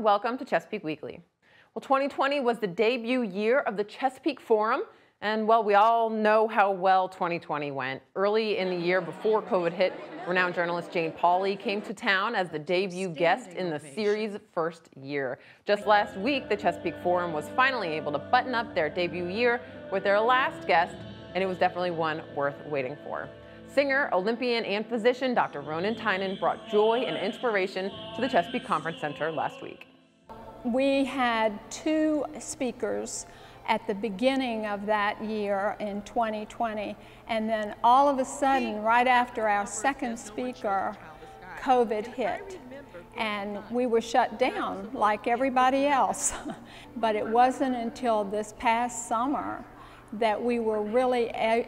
welcome to Chesapeake Weekly. Well, 2020 was the debut year of the Chesapeake Forum, and well, we all know how well 2020 went. Early in the year before COVID hit, renowned journalist Jane Pauley came to town as the debut guest in the series' first year. Just last week, the Chesapeake Forum was finally able to button up their debut year with their last guest, and it was definitely one worth waiting for. Singer, Olympian, and physician Dr. Ronan Tynan brought joy and inspiration to the Chesapeake Conference Center last week. We had two speakers at the beginning of that year in 2020, and then all of a sudden, right after our second speaker, COVID hit, and we were shut down like everybody else. But it wasn't until this past summer that we were really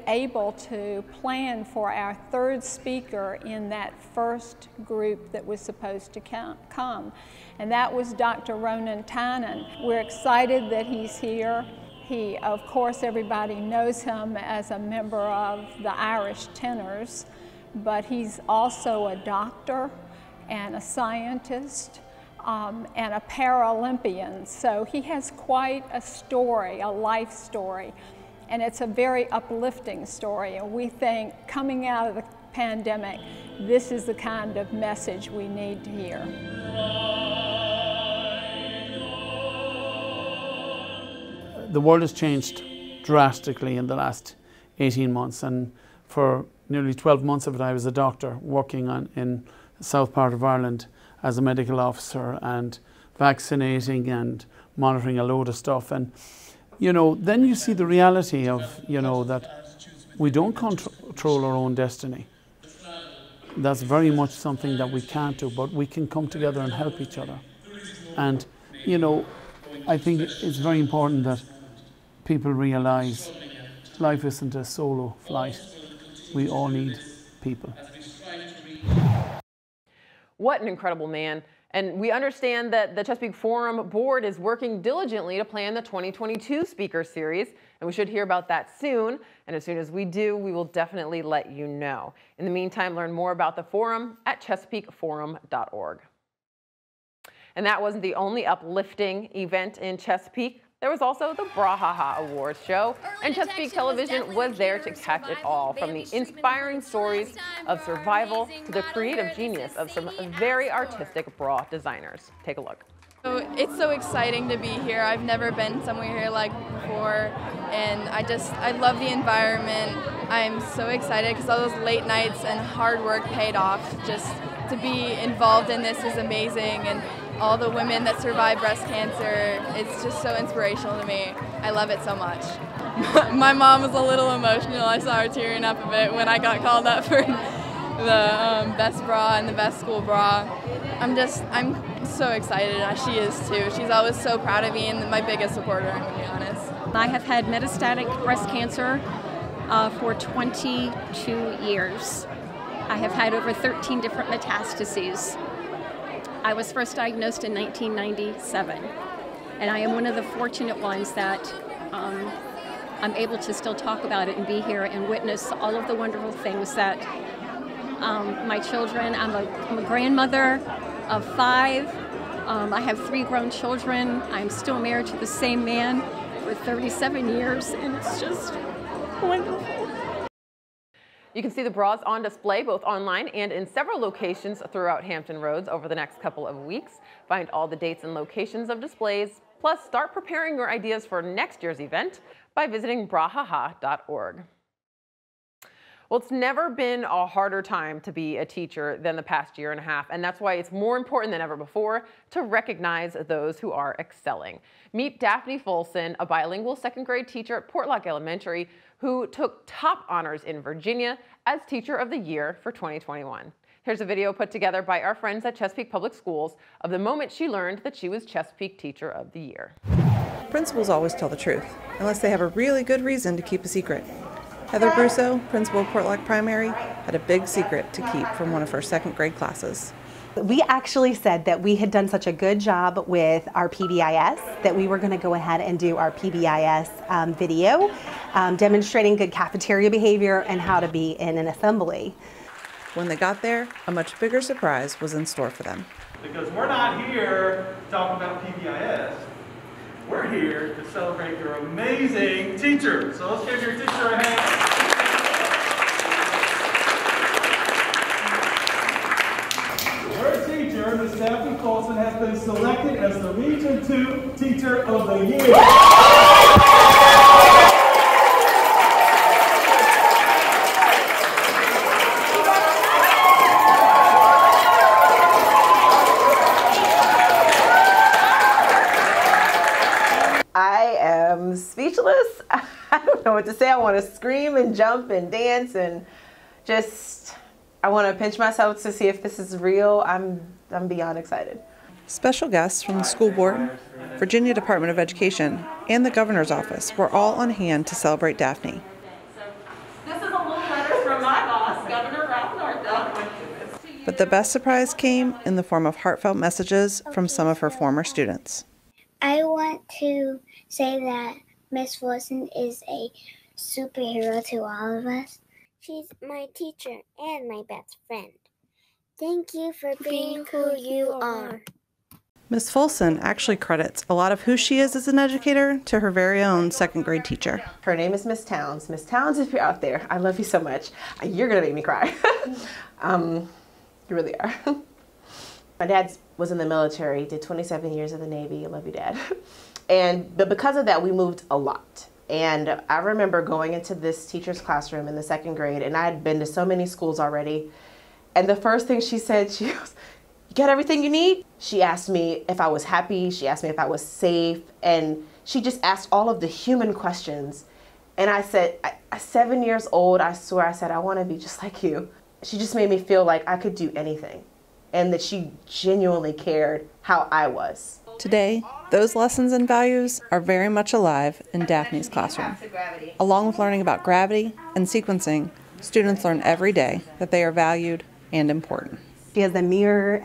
able to plan for our third speaker in that first group that was supposed to come. And that was Dr. Ronan Tynan. We're excited that he's here. He, of course, everybody knows him as a member of the Irish Tenors, but he's also a doctor and a scientist and a Paralympian. So he has quite a story, a life story. And it's a very uplifting story, and we think coming out of the pandemic, this is the kind of message we need to hear. The world has changed drastically in the last 18 months, and for nearly 12 months of it I was a doctor working in the south part of Ireland as a medical officer and vaccinating and monitoring a load of stuff. And you know, then you see the reality of, you know, that we don't control our own destiny. That's very much something that we can't do, but we can come together and help each other. And, you know, I think it's very important that people realize life isn't a solo flight. We all need people. What an incredible man. And we understand that the Chesapeake Forum Board is working diligently to plan the 2022 speaker series, and we should hear about that soon. And as soon as we do, we will definitely let you know. In the meantime, learn more about the forum at chesapeakeforum.org. And that wasn't the only uplifting event in Chesapeake. There was also the BraHaHa Awards show, and Chesapeake Television was there to catch it all, from the inspiring stories of survival to the creative genius of some very artistic bra designers. Take a look. So it's so exciting to be here. I've never been somewhere here like before, and I love the environment. I'm so excited because all those late nights and hard work paid off. Just to be involved in this is amazing, and all the women that survive breast cancer, it's just so inspirational to me. I love it so much. My mom was a little emotional. I saw her tearing up a bit when I got called up for the best bra and the best school bra. I'm so excited, as she is too. She's always so proud of me and my biggest supporter, I'm gonna be honest. I have had metastatic breast cancer for 22 years. I have had over 13 different metastases. I was first diagnosed in 1997, and I am one of the fortunate ones that I'm able to still talk about it and be here and witness all of the wonderful things that my children, I'm a grandmother of 5, I have 3 grown children, I'm still married to the same man for 37 years, and it's just wonderful. You can see the bras on display both online and in several locations throughout Hampton Roads over the next couple of weeks. Find all the dates and locations of displays, plus start preparing your ideas for next year's event by visiting BraHaHa.org. Well, it's never been a harder time to be a teacher than the past year and a half, and that's why it's more important than ever before to recognize those who are excelling. Meet Daphne Folson, a bilingual second grade teacher at Portlock Elementary, who took top honors in Virginia as Teacher of the Year for 2021. Here's a video put together by our friends at Chesapeake Public Schools of the moment she learned that she was Chesapeake Teacher of the Year. Principals always tell the truth, unless they have a really good reason to keep a secret. Heather Brusso, principal of Portlock Primary, had a big secret to keep from one of her second grade classes. We actually said that we had done such a good job with our PBIS that we were going to go ahead and do our PBIS video demonstrating good cafeteria behavior and how to be in an assembly. when they got there, a much bigger surprise was in store for them. Because we're not here to talk about PBIS. We're here to celebrate your amazing teacher. So let's give your teacher a hand. Her teacher, Ms. Daphne Colson, has been selected as the Region 2 Teacher of the Year. I am speechless. I don't know what to say. I want to scream and jump and dance and just, I want to pinch myself to see if this is real. I'm beyond excited. Special guests from the school board, Virginia Department of Education, and the governor's office were all on hand to celebrate Daphne. This is a little letter from my boss, Governor Ralph Northam. But the best surprise came in the form of heartfelt messages from some of her former students. I want to say that Miss Wilson is a superhero to all of us. She's my teacher and my best friend. Thank you for being who you are. Ms. Folson actually credits a lot of who she is as an educator to her very own second grade teacher. Her name is Miss Towns. Miss Towns, if you're out there, I love you so much. You're gonna make me cry. You really are. My dad was in the military, did 27 years in the Navy. I love you, Dad. But because of that, we moved a lot. And I remember going into this teacher's classroom in the second grade, and I had been to so many schools already. And the first thing she said, she goes, "You got everything you need?" She asked me if I was happy. She asked me if I was safe. And she just asked all of the human questions. And I said, at 7 years old, I swear, I said, I want to be just like you. She just made me feel like I could do anything, and that she genuinely cared how I was. Today, those lessons and values are very much alive in Daphne's classroom. Along with learning about gravity and sequencing, students learn every day that they are valued and important. She has a mirror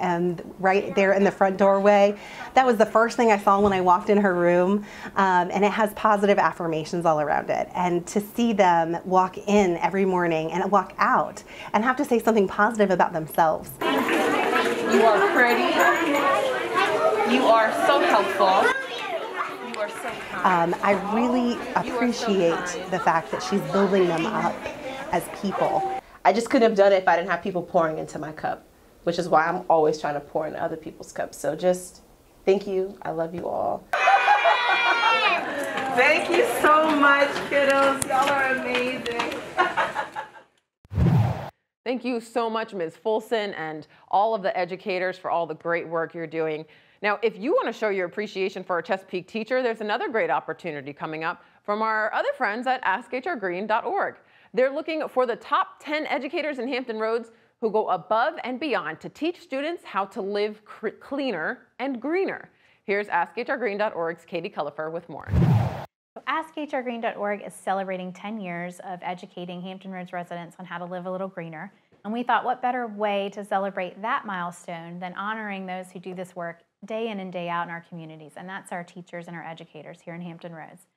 right there in the front doorway. That was the first thing I saw when I walked in her room, and it has positive affirmations all around it. And to see them walk in every morning and walk out and have to say something positive about themselves. You are pretty. You are so helpful. You are so kind. I really appreciate the fact that she's building them up as people. I just couldn't have done it if I didn't have people pouring into my cup, which is why I'm always trying to pour into other people's cups. So just thank you. I love you all. Thank you so much, kiddos. Y'all are amazing. Thank you so much, Ms. Folson, and all of the educators for all the great work you're doing. Now, if you want to show your appreciation for a Chesapeake teacher, there's another great opportunity coming up from our other friends at AskHRGreen.org. They're looking for the top 10 educators in Hampton Roads who go above and beyond to teach students how to live cleaner and greener. Here's AskHRGreen.org's Katie Cullifer with more. AskHRGreen.org is celebrating 10 years of educating Hampton Roads residents on how to live a little greener. And we thought, what better way to celebrate that milestone than honoring those who do this work day in and day out in our communities. And that's our teachers and our educators here in Hampton Roads.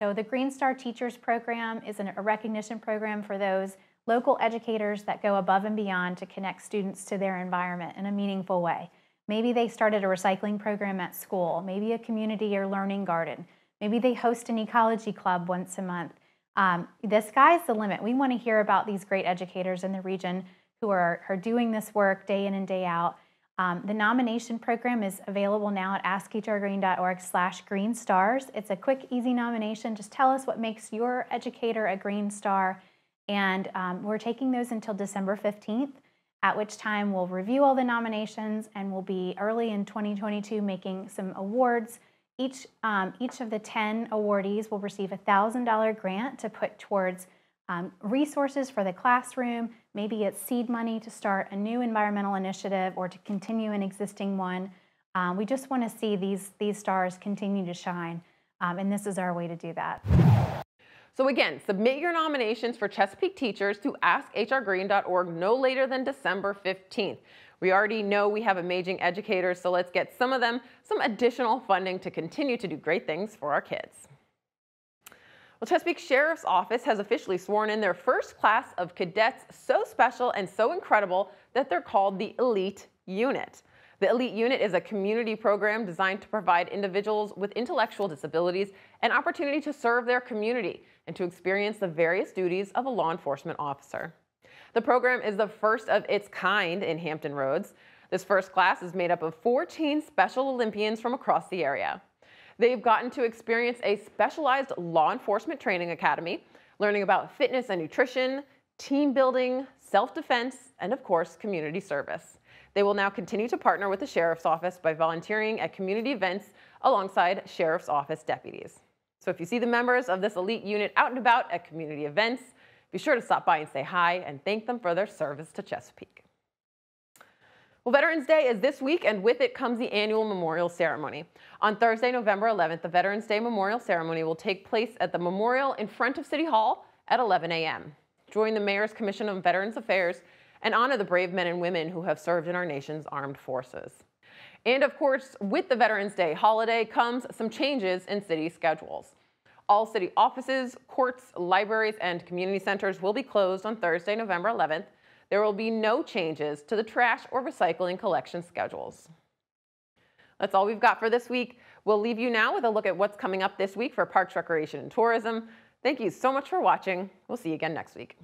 So the Green Star Teachers Program is a recognition program for those local educators that go above and beyond to connect students to their environment in a meaningful way. Maybe they started a recycling program at school, maybe a community or learning garden. Maybe they host an ecology club once a month. The sky's the limit. We want to hear about these great educators in the region who are doing this work day in and day out. The nomination program is available now at askhrgreen.org/greenstars. It's a quick, easy nomination. Just tell us what makes your educator a green star. And we're taking those until December 15th, at which time we'll review all the nominations and we'll be early in 2022 making some awards. Each of the 10 awardees will receive a $1,000 grant to put towards resources for the classroom. Maybe it's seed money to start a new environmental initiative or to continue an existing one. We just want to see these stars continue to shine, and this is our way to do that. So again, submit your nominations for Chesapeake teachers to askhrgreen.org no later than December 15th. We already know we have amazing educators, so let's get some of them some additional funding to continue to do great things for our kids. Well, Chesapeake Sheriff's Office has officially sworn in their first class of cadets so special and so incredible that they're called the Elite Unit. The Elite Unit is a community program designed to provide individuals with intellectual disabilities an opportunity to serve their community and to experience the various duties of a law enforcement officer. The program is the first of its kind in Hampton Roads. This first class is made up of 14 Special Olympians from across the area. They've gotten to experience a specialized law enforcement training academy, learning about fitness and nutrition, team building, self-defense, and of course, community service. They will now continue to partner with the Sheriff's Office by volunteering at community events alongside Sheriff's Office deputies. So if you see the members of this Elite Unit out and about at community events, be sure to stop by and say hi and thank them for their service to Chesapeake. Well, Veterans Day is this week, and with it comes the annual memorial ceremony. On Thursday, November 11th, the Veterans Day Memorial Ceremony will take place at the memorial in front of City Hall at 11 a.m. Join the Mayor's Commission on Veterans Affairs and honor the brave men and women who have served in our nation's armed forces. And of course, with the Veterans Day holiday comes some changes in city schedules. All city offices, courts, libraries, and community centers will be closed on Thursday, November 11th. There will be no changes to the trash or recycling collection schedules. That's all we've got for this week. We'll leave you now with a look at what's coming up this week for Parks, Recreation, and Tourism. Thank you so much for watching. We'll see you again next week.